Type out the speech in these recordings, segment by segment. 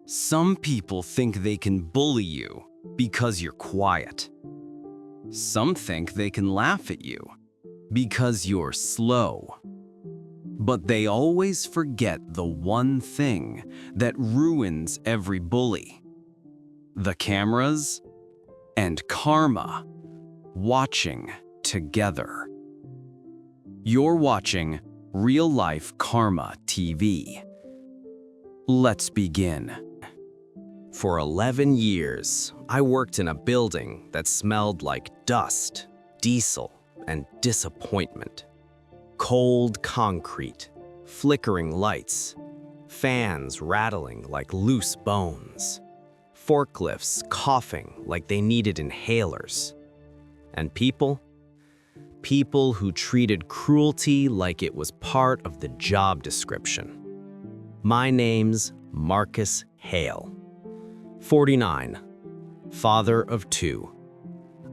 Some people think they can bully you because you're quiet. Some think they can laugh at you because you're slow. But they always forget the one thing that ruins every bully: the cameras and karma watching together. You're watching Real Life Karma TV. Let's begin. For 11 years, I worked in a building that smelled like dust, diesel, and disappointment. Cold concrete, flickering lights, fans rattling like loose bones, forklifts coughing like they needed inhalers, and people who treated cruelty like it was part of the job description. My name's Marcus Hale, 49, father of 2,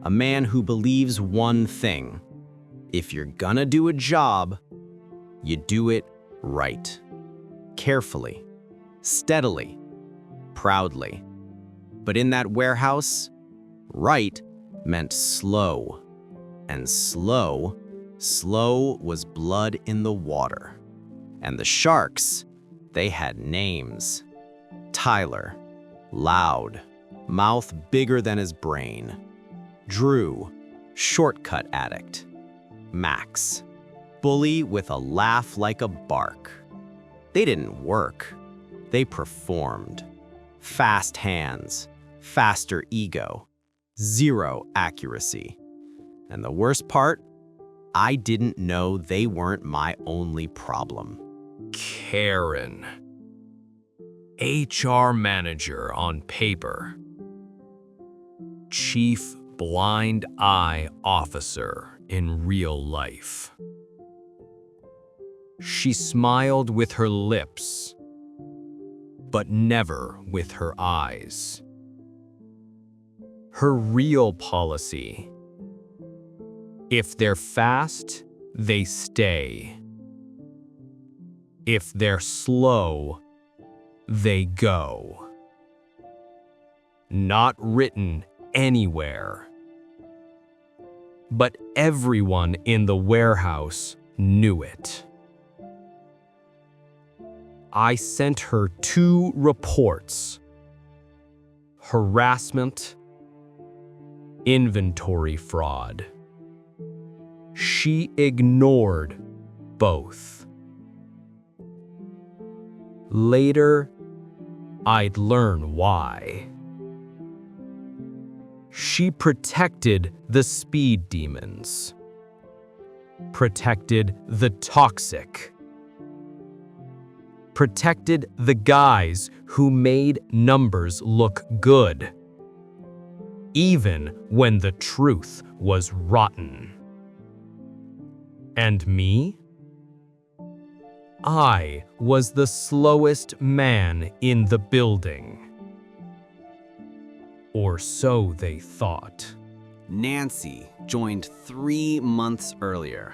a man who believes one thing: if you're gonna do a job, you do it right. Carefully, steadily, proudly. But in that warehouse, right meant slow. And slow was blood in the water. And the sharks, they had names. Tyler, loud, mouth bigger than his brain. Drew, shortcut addict. Max, bully with a laugh like a bark. They didn't work, they performed. Fast hands, faster ego, zero accuracy. And the worst part, I didn't know they weren't my only problem. Karen, HR manager on paper, chief blind eye officer in real life. She smiled with her lips, but never with her eyes. Her real policy: if they're fast, they stay. If they're slow, they go. Not written anywhere. But everyone in the warehouse knew it. I sent her 2 reports: harassment, inventory fraud. She ignored both. Later, I'd learn why. She protected the speed demons, protected the toxic, protected the guys who made numbers look good, even when the truth was rotten. And me? I was the slowest man in the building. Or so they thought. Nancy joined 3 months earlier.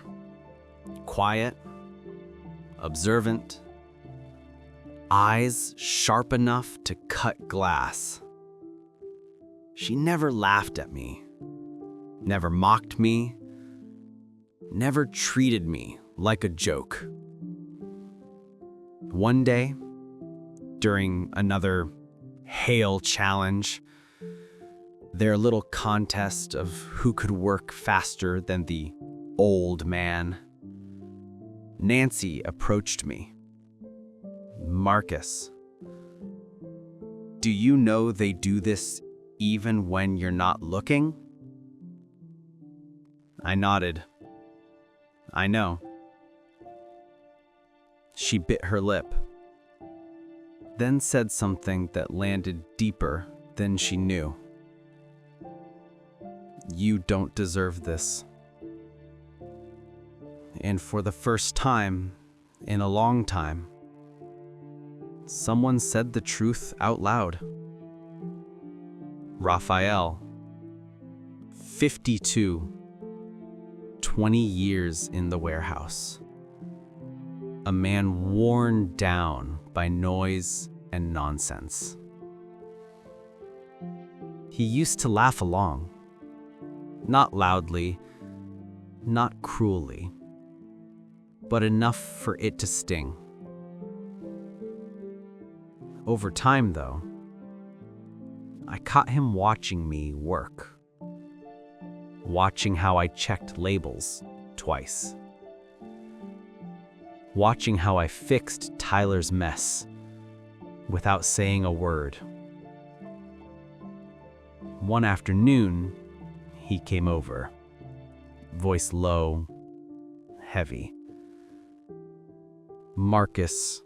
Quiet, observant, eyes sharp enough to cut glass. She never laughed at me, never mocked me, never treated me like a joke. One day, during another Hale challenge, their little contest of who could work faster than the old man, Nancy approached me. "Marcus, do you know they do this even when you're not looking?" I nodded. "I know." She bit her lip, then said something that landed deeper than she knew. "You don't deserve this." And for the first time in a long time, someone said the truth out loud. Raphael, 52, 20 years in the warehouse. A man worn down by noise and nonsense. He used to laugh along. Not loudly, not cruelly, but enough for it to sting. Over time, though, I caught him watching me work. Watching how I checked labels twice. Watching how I fixed Tyler's mess without saying a word. One afternoon, he came over, voice low, heavy. "Marcus,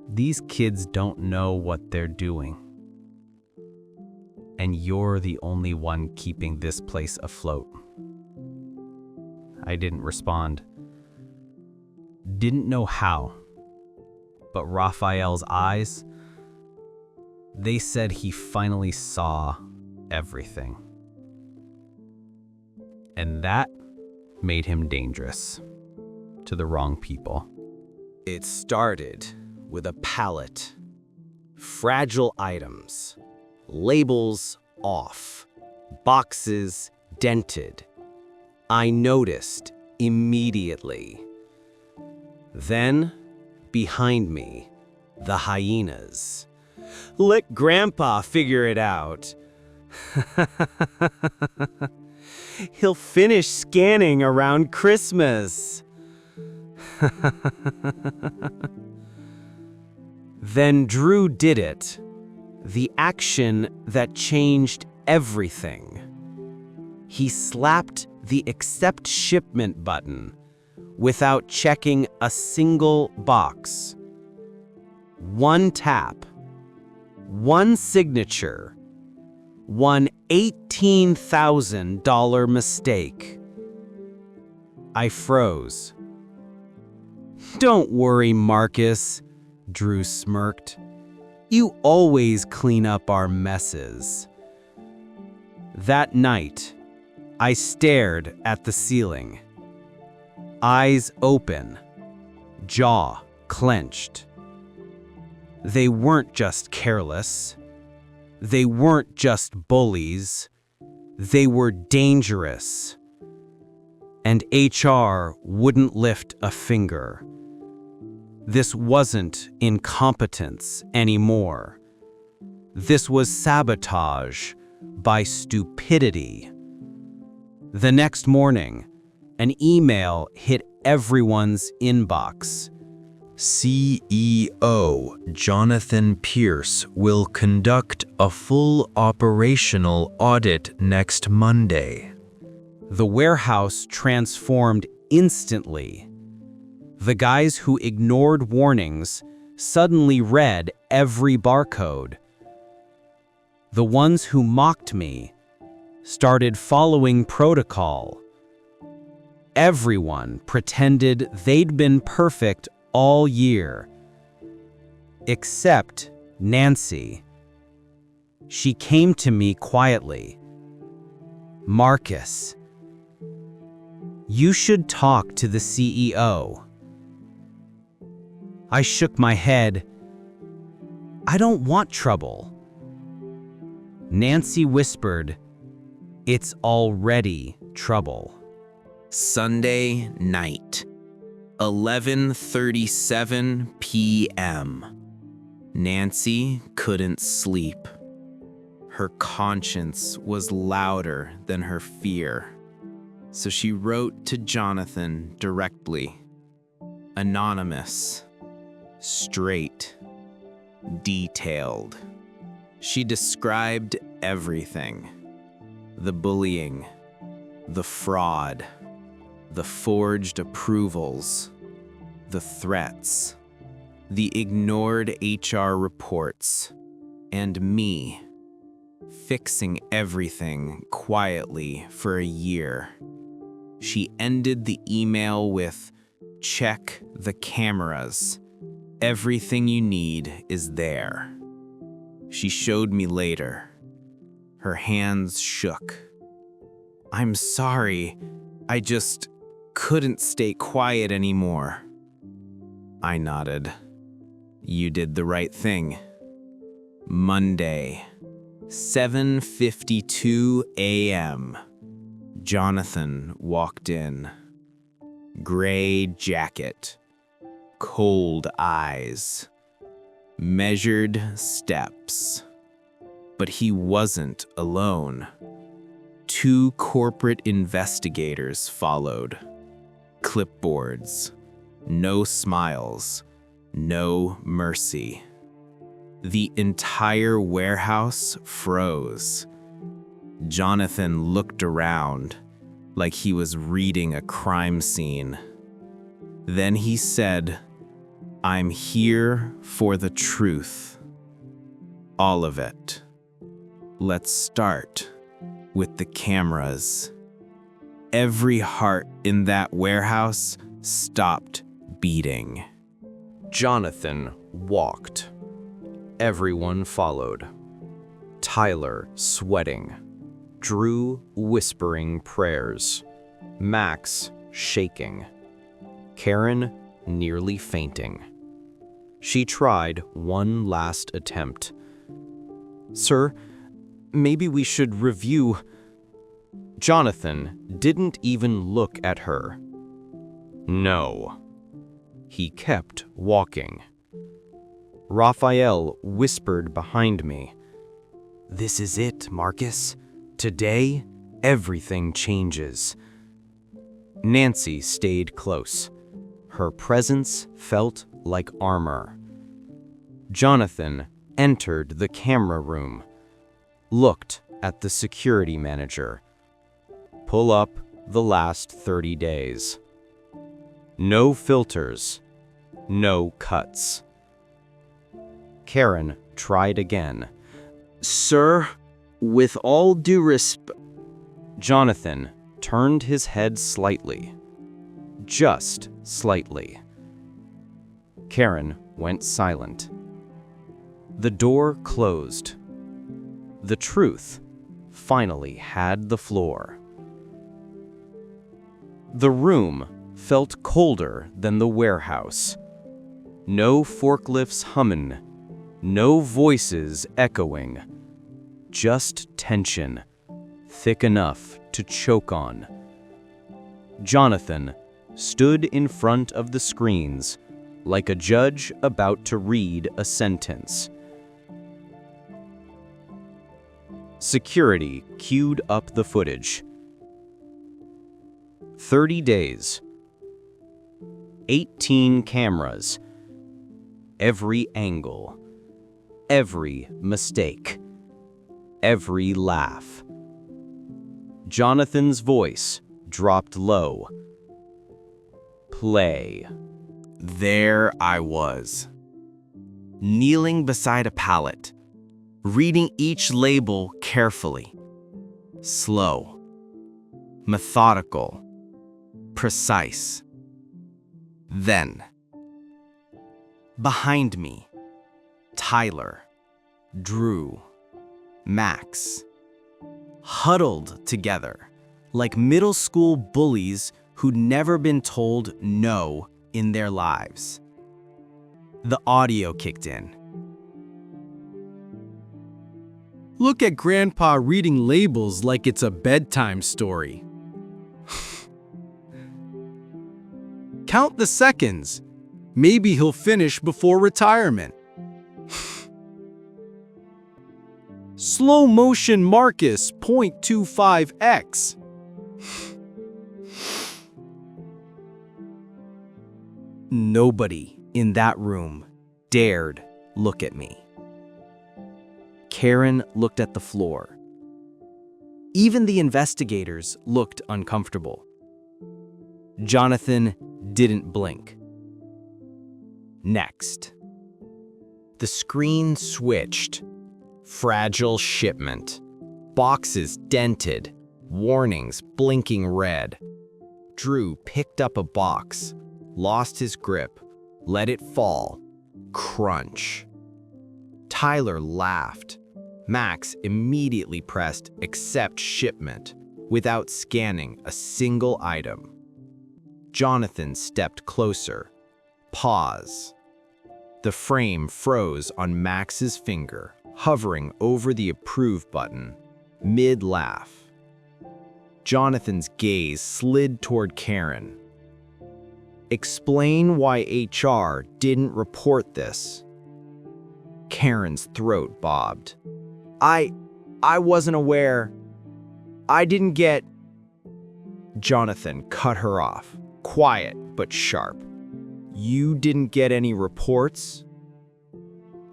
these kids don't know what they're doing. And you're the only one keeping this place afloat." I didn't respond. Didn't know how. But Raphael's eyes, they said he finally saw everything. And that made him dangerous to the wrong people. It started with a pallet, fragile items, labels off, boxes dented. I noticed immediately. Then, behind me, the hyenas. "Let Grandpa figure it out." "He'll finish scanning around Christmas." Then Drew did it. The action that changed everything. He slapped the accept shipment button without checking a single box. One tap, one signature, one $18,000 mistake. I froze. "Don't worry, Marcus," Drew smirked. "You always clean up our messes." That night, I stared at the ceiling. Eyes open, jaw clenched. They weren't just careless. They weren't just bullies. They were dangerous. And HR wouldn't lift a finger. This wasn't incompetence anymore. This was sabotage by stupidity. The next morning, an email hit everyone's inbox. "CEO Jonathan Pierce will conduct a full operational audit next Monday." The warehouse transformed instantly. The guys who ignored warnings suddenly read every barcode. The ones who mocked me started following protocol. Everyone pretended they'd been perfect all year. Except Nancy. She came to me quietly. "Marcus, you should talk to the CEO." I shook my head. "I don't want trouble." Nancy whispered, "It's already trouble." Sunday night, 11:37 p.m. Nancy couldn't sleep. Her conscience was louder than her fear. So she wrote to Jonathan directly. Anonymous. Straight. Detailed. She described everything. The bullying. The fraud. The forged approvals. The threats. The ignored HR reports. And me. Fixing everything quietly for a year. She ended the email with, "Check the cameras. Everything you need is there." She showed me later. Her hands shook. "I'm sorry. I just couldn't stay quiet anymore." I nodded. "You did the right thing." Monday, 7:52 a.m. Jonathan walked in. Gray jacket, cold eyes, measured steps. But he wasn't alone. 2 corporate investigators followed. Clipboards, no smiles, no mercy. The entire warehouse froze. Jonathan looked around like he was reading a crime scene. Then he said, "I'm here for the truth. All of it. Let's start with the cameras." Every heart in that warehouse stopped beating. Jonathan walked. Everyone followed. Tyler sweating. Drew whispering prayers. Max shaking. Karen nearly fainting. She tried one last attempt. "Sir, maybe we should review." Jonathan didn't even look at her. No. He kept walking. Raphael whispered behind me, "This is it, Marcus. Today, everything changes." Nancy stayed close. Her presence felt like armor. Jonathan entered the camera room, looked at the security manager. Pull up the last 30 days. No filters, no cuts. Karen tried again. "Sir, with all due respect..." Jonathan turned his head slightly. Just slightly. Karen went silent. The door closed. The truth finally had the floor. The room felt colder than the warehouse. No forklifts humming, no voices echoing. Just tension, thick enough to choke on. Jonathan stood in front of the screens like a judge about to read a sentence. Security queued up the footage. 30 days. 18 cameras. Every angle. Every mistake. Every laugh. Jonathan's voice dropped low. Play. There I was, kneeling beside a pallet, reading each label carefully. Slow, methodical, precise. Then, behind me, Tyler, Drew, Max, huddled together like middle school bullies who'd never been told no in their lives. The audio kicked in. Look at Grandpa reading labels like it's a bedtime story. Count the seconds. Maybe he'll finish before retirement. Slow motion Marcus 0.25x. Nobody in that room dared look at me. Karen looked at the floor. Even the investigators looked uncomfortable. Jonathan didn't blink. Next. The screen switched. Fragile shipment. Boxes dented. Warnings blinking red. Drew picked up a box, lost his grip, let it fall. Crunch. Tyler laughed. Max immediately pressed accept shipment without scanning a single item. Jonathan stepped closer. Pause. The frame froze on Max's finger, hovering over the approve button, mid-laugh. Jonathan's gaze slid toward Karen. Explain why HR didn't report this. Karen's throat bobbed. I wasn't aware. I didn't get... Jonathan cut her off, quiet but sharp. You didn't get any reports?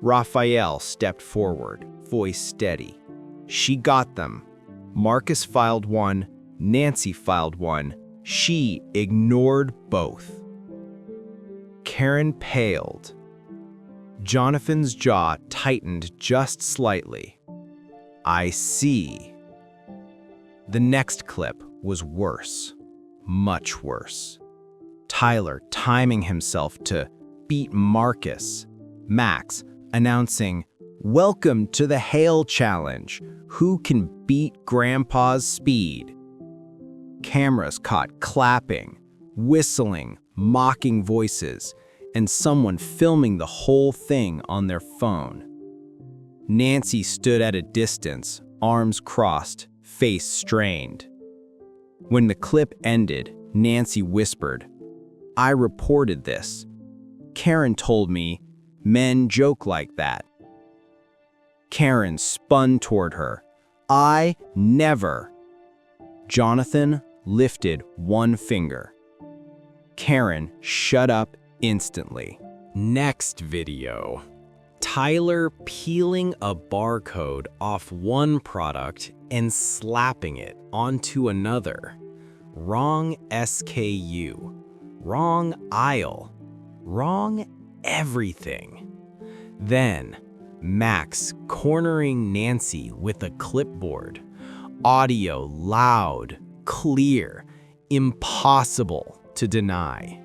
Raphael stepped forward, voice steady. She got them. Marcus filed one, Nancy filed one. She ignored both. Karen paled. Jonathan's jaw tightened just slightly. I see. The next clip was worse, much worse. Tyler timing himself to beat Marcus. Max announcing, "Welcome to the Hail Challenge. Who can beat Grandpa's speed?" Cameras caught clapping, whistling, mocking voices, and someone filming the whole thing on their phone. Nancy stood at a distance, arms crossed, face strained. When the clip ended, Nancy whispered, "I reported this. Karen told me men joke like that." Karen spun toward her. "I never." Jonathan lifted one finger. Karen shut up instantly. Next video. Tyler peeling a barcode off one product and slapping it onto another. Wrong SKU. Wrong aisle. Wrong everything. Then, Max cornering Nancy with a clipboard. Audio loud, clear, impossible to deny.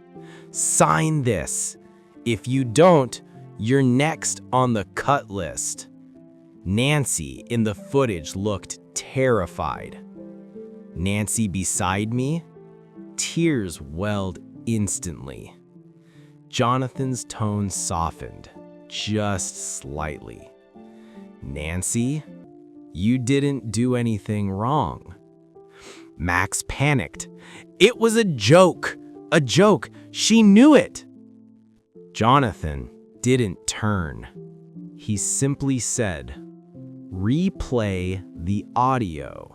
Sign this. If you don't, you're next on the cut list. Nancy in the footage looked terrified. Nancy beside me? Tears welled instantly. Jonathan's tone softened, just slightly. Nancy, you didn't do anything wrong. Max panicked. It was a joke. A joke. She knew it. Jonathan didn't turn. He simply said, "Replay the audio."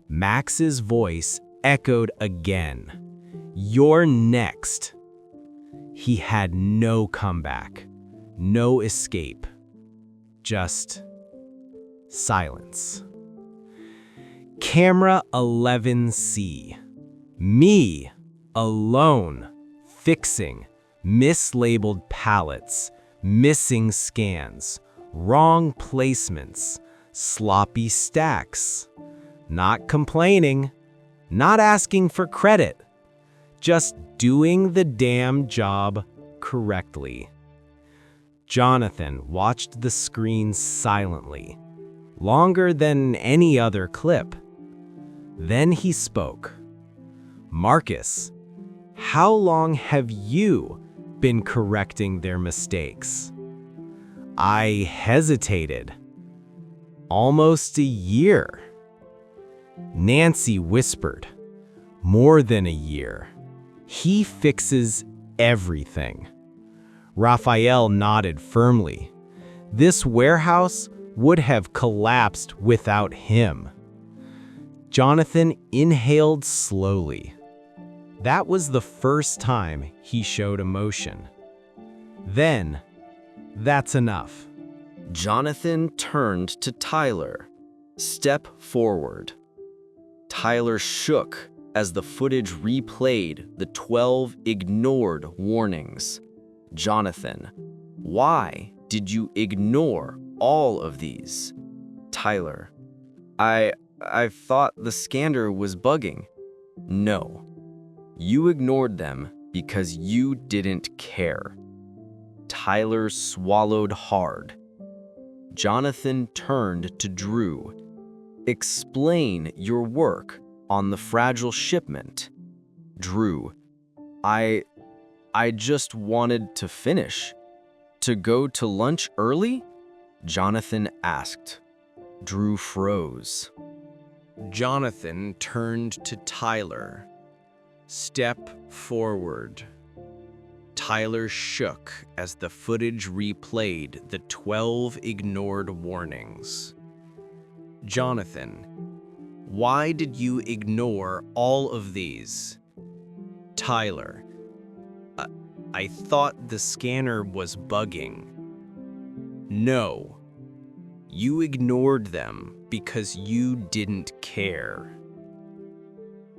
Max's voice echoed again. "You're next." He had no comeback, no escape, just silence. Camera 11C. Me, alone, fixing mislabeled pallets, missing scans, wrong placements, sloppy stacks. Not complaining, not asking for credit, just doing the damn job correctly. Jonathan watched the screen silently, longer than any other clip. Then he spoke. "Marcus, how long have you been correcting their mistakes?" I hesitated. "Almost a year." Nancy whispered, "More than a year. He fixes everything." Raphael nodded firmly. This warehouse would have collapsed without him. Jonathan inhaled slowly. That was the first time he showed emotion. Then, "That's enough." Jonathan turned to Tyler. "Step forward." Tyler shook as the footage replayed the 12 ignored warnings. Jonathan, why did you ignore all of these? Tyler, I thought the scanner was bugging. No, you ignored them because you didn't care. Tyler swallowed hard. Jonathan turned to Drew. Explain your work on the fragile shipment. Drew, I just wanted to finish. To go to lunch early? Jonathan asked. Drew froze. Jonathan turned to Tyler. Step forward. Tyler shook as the footage replayed the 12 ignored warnings. Jonathan, why did you ignore all of these? Tyler, I thought the scanner was bugging. No, you ignored them because you didn't care.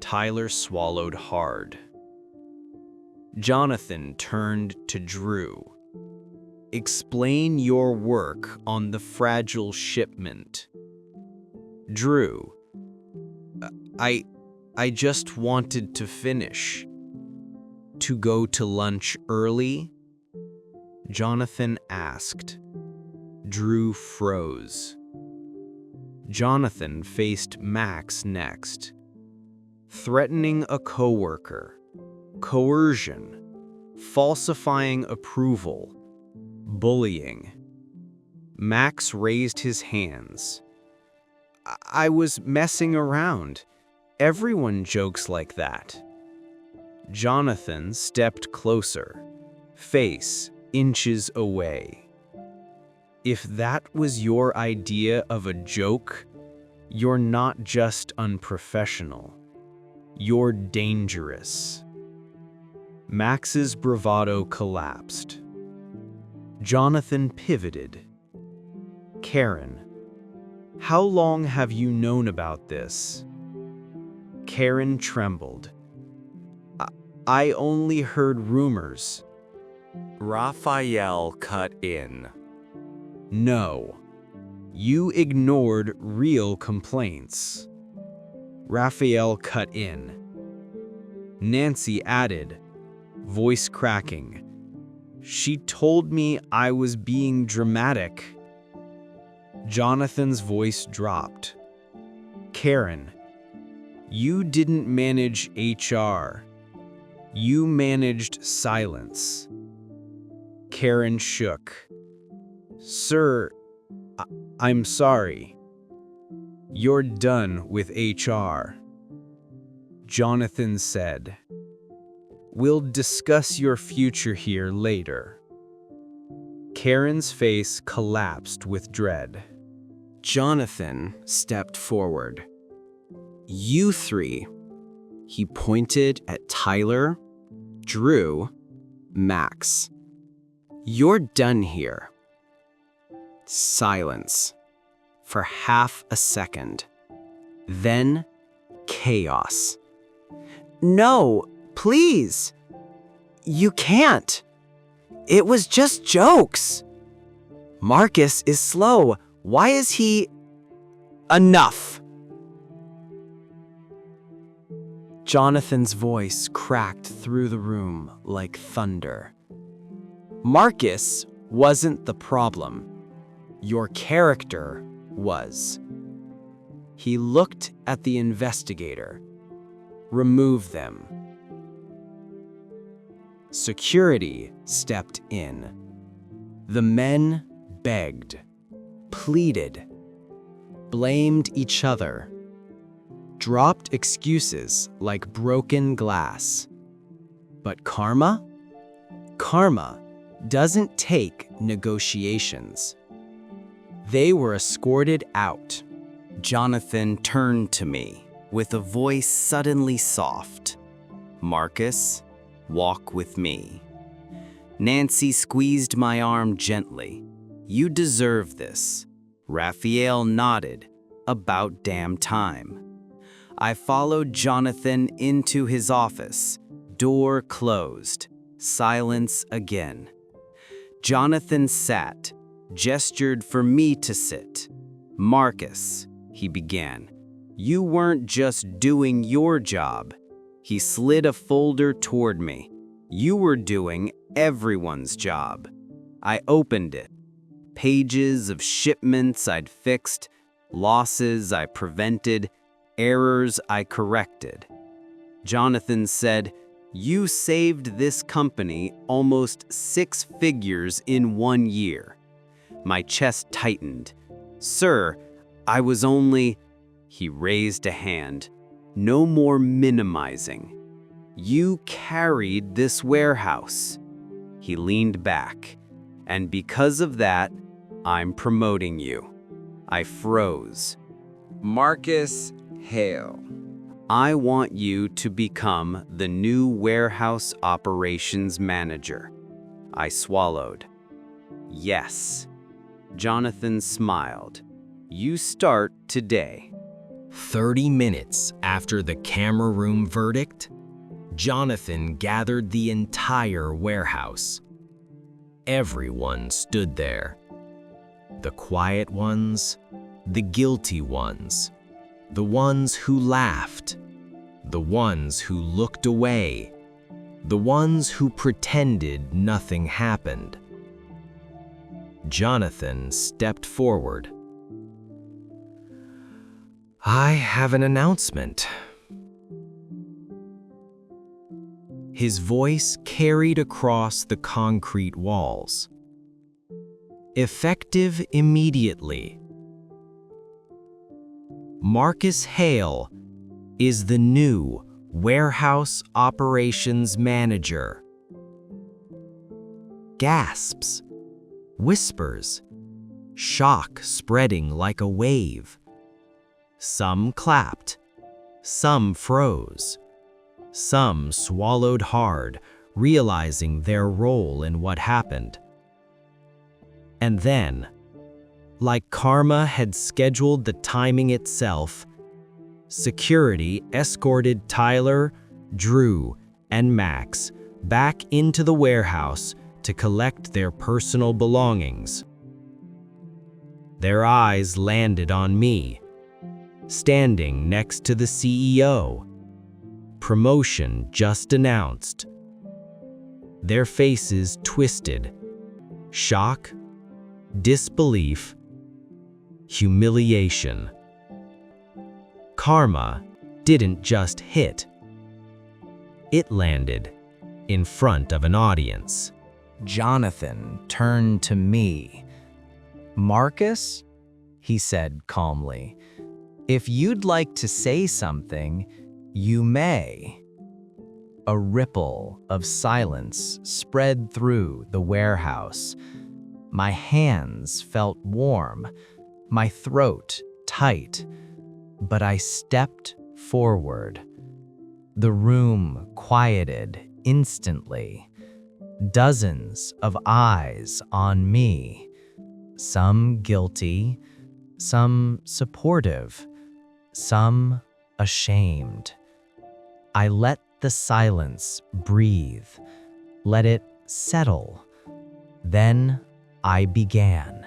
Tyler swallowed hard. Jonathan turned to Drew. Explain your work on the fragile shipment. Drew, I just wanted to finish. To go to lunch early? Jonathan asked. Drew froze. Jonathan faced Max next. Threatening a coworker, coercion, falsifying approval, bullying. Max raised his hands. I was messing around. Everyone jokes like that. Jonathan stepped closer, face inches away. If that was your idea of a joke, you're not just unprofessional. You're dangerous. Max's bravado collapsed. Jonathan pivoted. Karen, how long have you known about this? Karen trembled. I only heard rumors. Raphael cut in. No, you ignored real complaints. Raphael cut in. Nancy added, voice cracking. She told me I was being dramatic. Jonathan's voice dropped. Karen, you didn't manage HR. You managed silence. Karen shook. Sir, I'm sorry. You're done with HR. Jonathan said, we'll discuss your future here later. Karen's face collapsed with dread. Jonathan stepped forward. You three. He pointed at Tyler, Drew, Max. You're done here. Silence for half a second. Then chaos. No, please. You can't. It was just jokes. Marcus is slow. Why is he... Enough. Jonathan's voice cracked through the room like thunder. Marcus wasn't the problem. Your character was. He looked at the investigator. Remove them. Security stepped in. The men begged, pleaded, blamed each other, dropped excuses like broken glass. But karma? Karma doesn't take negotiations. They were escorted out. Jonathan turned to me with a voice suddenly soft. Marcus, walk with me. Nancy squeezed my arm gently. You deserve this. Raphael nodded. About damn time. I followed Jonathan into his office. Door closed. Silence again. Jonathan sat, gestured for me to sit. Marcus, he began, you weren't just doing your job. He slid a folder toward me. You were doing everyone's job. I opened it. Pages of shipments I'd fixed, losses I prevented, errors I corrected. Jonathan said, you saved this company almost 6 figures in 1 year. My chest tightened. "Sir, I was only—" He raised a hand. "No more minimizing. You carried this warehouse." He leaned back. "And because of that, I'm promoting you." I froze. Marcus Hale. "I want you to become the new warehouse operations manager." I swallowed. "Yes." Jonathan smiled. "You start today." 30 minutes after the camera room verdict, Jonathan gathered the entire warehouse. Everyone stood there. The quiet ones, the guilty ones, the ones who laughed, the ones who looked away, the ones who pretended nothing happened. Jonathan stepped forward. "I have an announcement." His voice carried across the concrete walls. "Effective immediately. Marcus Hale is the new warehouse operations manager." Gasps, whispers, shock spreading like a wave. Some clapped, some froze, some swallowed hard, realizing their role in what happened. And then, like karma had scheduled the timing itself, security escorted Tyler, Drew, and Max back into the warehouse to collect their personal belongings. Their eyes landed on me, standing next to the CEO. Promotion just announced. Their faces twisted. Shock, disbelief, humiliation. Karma didn't just hit. It landed in front of an audience. Jonathan turned to me. "Marcus," he said calmly, "if you'd like to say something, you may." A ripple of silence spread through the warehouse. My hands felt warm, my throat tight, but I stepped forward. The room quieted instantly. Dozens of eyes on me, some guilty, some supportive, some ashamed. I let the silence breathe, let it settle. Then I began.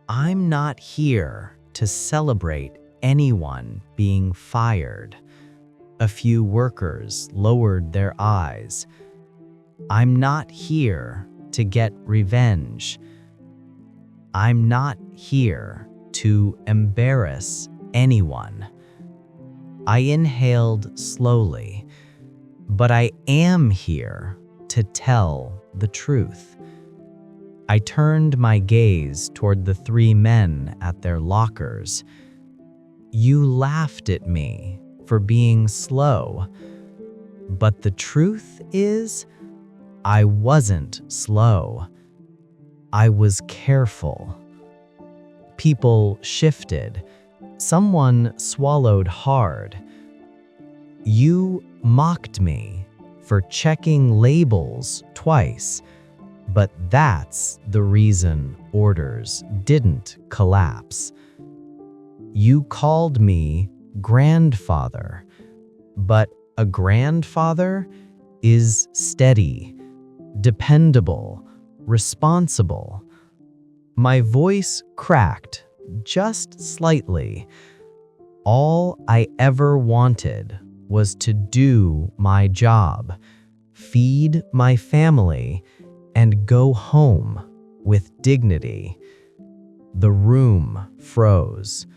"I'm not here to celebrate anyone being fired." A few workers lowered their eyes. "I'm not here to get revenge. I'm not here to embarrass anyone." I inhaled slowly, "But I am here to tell the truth." I turned my gaze toward the three men at their lockers. "You laughed at me for being slow, but the truth is, I wasn't slow. I was careful." People shifted. Someone swallowed hard. "You mocked me for checking labels twice, but that's the reason orders didn't collapse. You called me grandfather, but a grandfather is steady, dependable, responsible." My voice cracked just slightly. All I ever wanted was to do my job, feed my family, and go home with dignity. The room froze.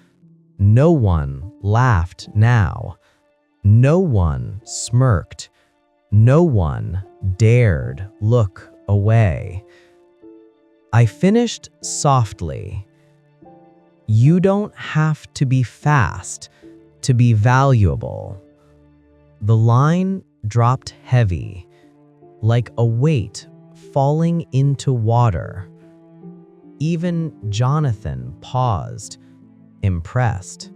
No one laughed now. No one smirked. No one dared look away. I finished softly. You don't have to be fast to be valuable. The line dropped heavy, like a weight falling into water. Even Jonathan paused, impressed.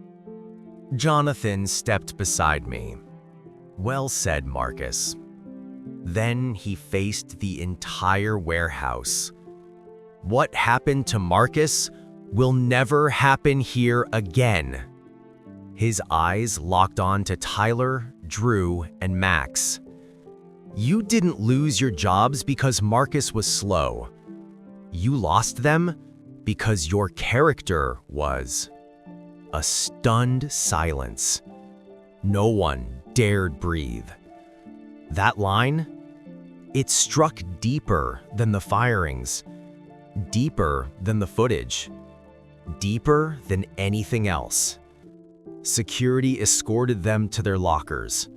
Jonathan stepped beside me. Well said, Marcus. Then he faced the entire warehouse. What happened to Marcus will never happen here again. His eyes locked on to Tyler, Drew, and Max. You didn't lose your jobs because Marcus was slow. You lost them because your character was. A stunned silence. No one dared breathe. That line, it struck deeper than the firings, deeper than the footage, deeper than anything else. Security escorted them to their lockers.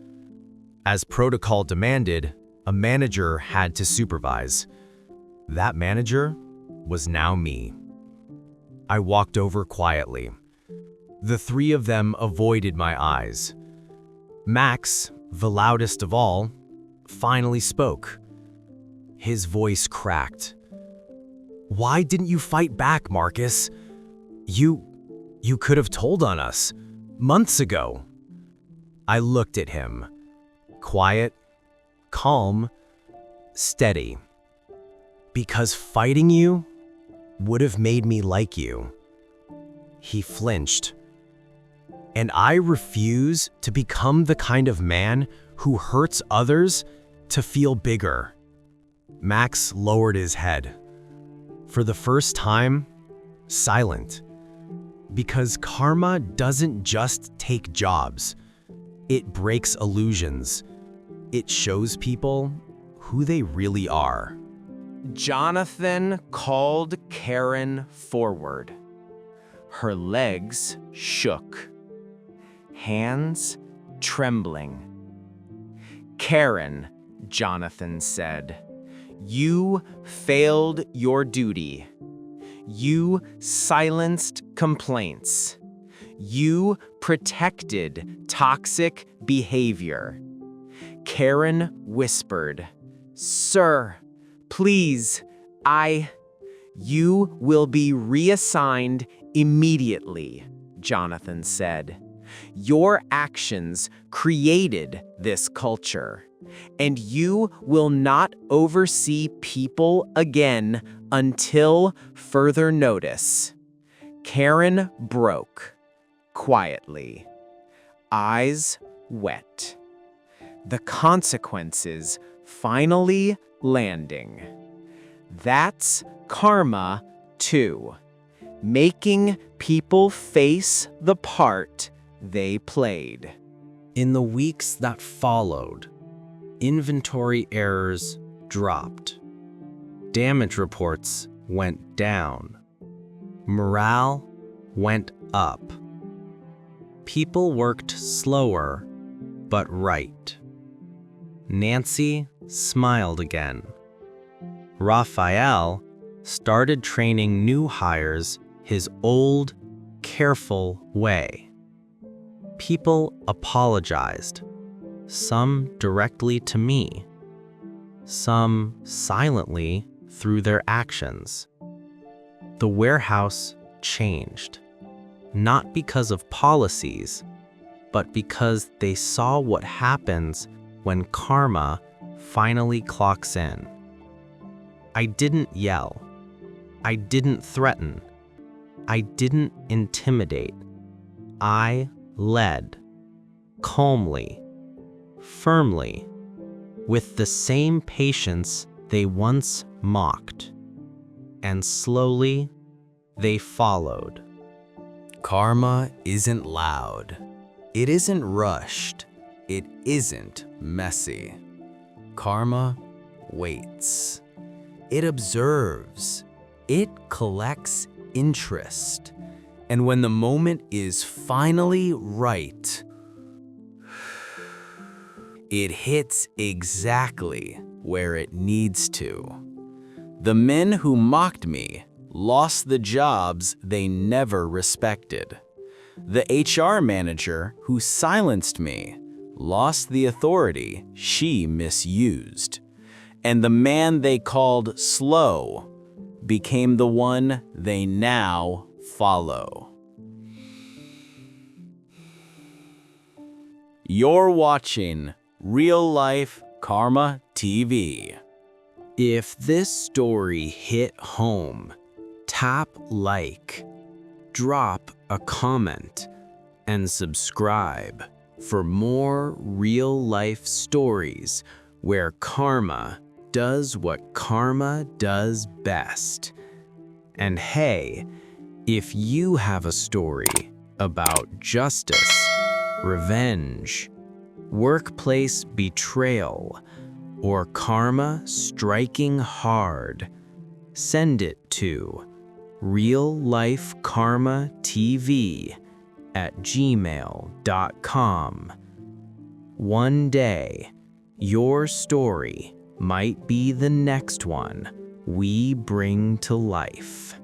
As protocol demanded, a manager had to supervise. That manager was now me. I walked over quietly. The three of them avoided my eyes. Max, the loudest of all, finally spoke. His voice cracked. Why didn't you fight back, Marcus? You could have told on us months ago. I looked at him. Quiet, calm, steady. Because fighting you would have made me like you. He flinched. And I refuse to become the kind of man who hurts others to feel bigger. Max lowered his head. For the first time, silent. Because karma doesn't just take jobs. It breaks illusions. It shows people who they really are. Jonathan called Karen forward. Her legs shook, hands trembling. Karen, Jonathan said, you failed your duty. You silenced complaints. You protected toxic behavior. Karen whispered, Sir, please, You will be reassigned immediately, Jonathan said. Your actions created this culture, and you will not oversee people again until further notice. Karen broke, quietly, eyes wet. The consequences finally landing. That's karma, too. Making people face the part they played. In the weeks that followed, inventory errors dropped. Damage reports went down. Morale went up. People worked slower, but right. Nancy smiled again. Raphael started training new hires his old, careful way. People apologized, some directly to me, some silently through their actions. The warehouse changed, not because of policies, but because they saw what happens when karma finally clocks in. I didn't yell. I didn't threaten. I didn't intimidate. I led, calmly, firmly, with the same patience they once mocked. And slowly, they followed. Karma isn't loud. It isn't rushed. It isn't messy. Karma waits. It observes. It collects interest. And when the moment is finally right, it hits exactly where it needs to. The men who mocked me lost the jobs they never respected. The HR manager who silenced me lost the authority she misused. And the man they called slow became the one they now follow. You're watching Real Life Karma TV. If this story hit home, tap like, drop a comment, and subscribe for more real-life stories where karma does what karma does best. And hey, if you have a story about justice, revenge, workplace betrayal, or karma striking hard, send it to reallifekarmatv@gmail.com. One day, your story might be the next one we bring to life.